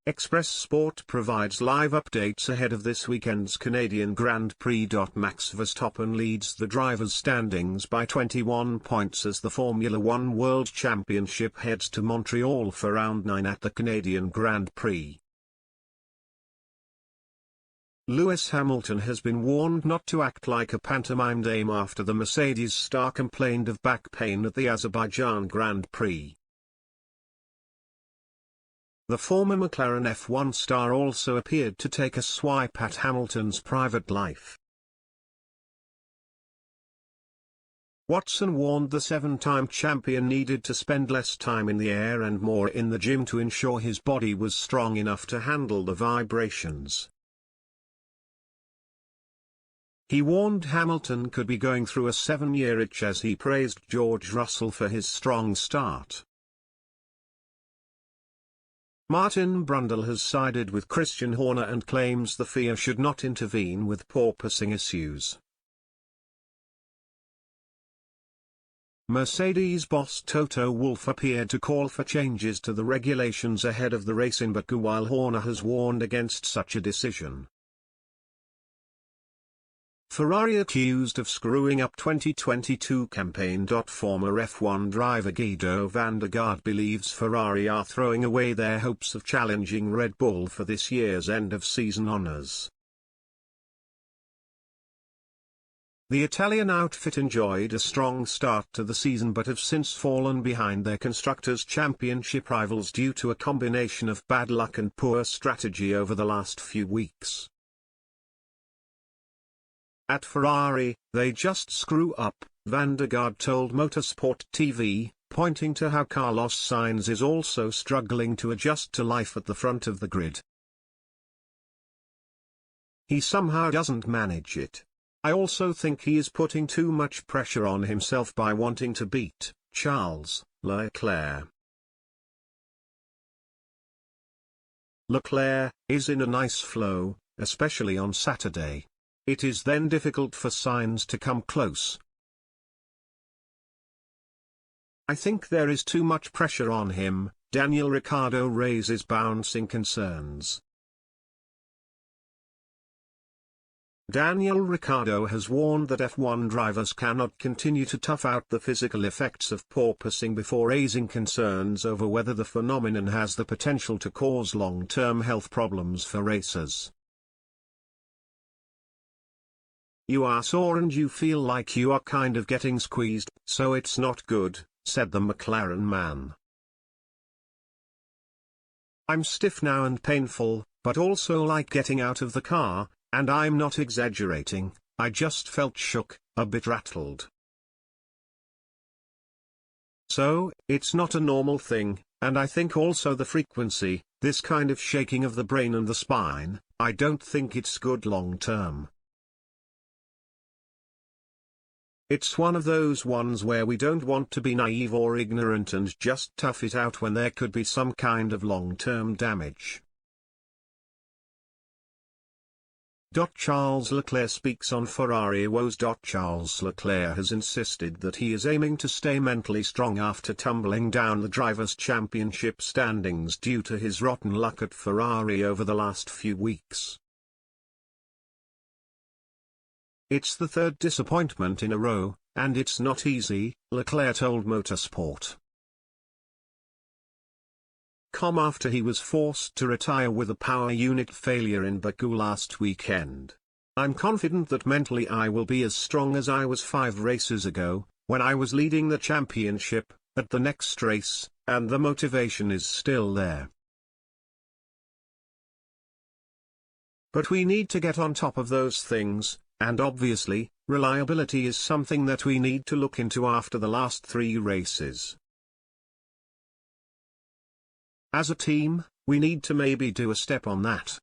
Express Sport provides live updates ahead of this weekend's Canadian Grand Prix. Max Verstappen leads the drivers' standings by 21 points as the Formula One World Championship heads to Montreal for round 9 at the Canadian Grand Prix. Lewis Hamilton has been warned not to act like a pantomime dame after the Mercedes star complained of back pain at the Azerbaijan Grand Prix. The former McLaren F1 star also appeared to take a swipe at Hamilton's private life. Watson warned the seven-time champion needed to spend less time in the air and more in the gym to ensure his body was strong enough to handle the vibrations. He warned Hamilton could be going through a 7-year itch as he praised George Russell for his strong start. Martin Brundle has sided with Christian Horner and claims the FIA should not intervene with porpoising issues. Mercedes boss Toto Wolff appeared to call for changes to the regulations ahead of the race in Baku, while Horner has warned against such a decision. Ferrari accused of screwing up 2022 campaign. Former F1 driver Guido van der Garde believes Ferrari are throwing away their hopes of challenging Red Bull for this year's end-of-season honours. The Italian outfit enjoyed a strong start to the season but have since fallen behind their Constructors' Championship rivals due to a combination of bad luck and poor strategy over the last few weeks. At Ferrari, they just screw up, van der Garde told Motorsport TV, pointing to how Carlos Sainz is also struggling to adjust to life at the front of the grid. He somehow doesn't manage it. I also think he is putting too much pressure on himself by wanting to beat Charles Leclerc. Leclerc is in a nice flow, especially on Saturday. It is then difficult for Sainz to come close. I think there is too much pressure on him, Daniel Ricciardo raises bouncing concerns. Daniel Ricciardo has warned that F1 drivers cannot continue to tough out the physical effects of porpoising before raising concerns over whether the phenomenon has the potential to cause long-term health problems for racers. "You are sore and you feel like you are kind of getting squeezed, so it's not good," said the McLaren man. "I'm stiff now and painful, but also like getting out of the car, and I'm not exaggerating, I just felt shook, a bit rattled. So, it's not a normal thing, and I think also the frequency, this kind of shaking of the brain and the spine, I don't think it's good long term. It's one of those ones where we don't want to be naive or ignorant and just tough it out when there could be some kind of long-term damage." Charles Leclerc speaks on Ferrari woes. Charles Leclerc has insisted that he is aiming to stay mentally strong after tumbling down the Drivers' Championship standings due to his rotten luck at Ferrari over the last few weeks. "It's the third disappointment in a row, and it's not easy," Leclerc told Motorsport. After he was forced to retire with a power unit failure in Baku last weekend. "I'm confident that mentally I will be as strong as I was 5 races ago, when I was leading the championship, at the next race, and the motivation is still there. But we need to get on top of those things. And obviously, reliability is something that we need to look into after the last 3 races. As a team, we need to maybe do a step on that.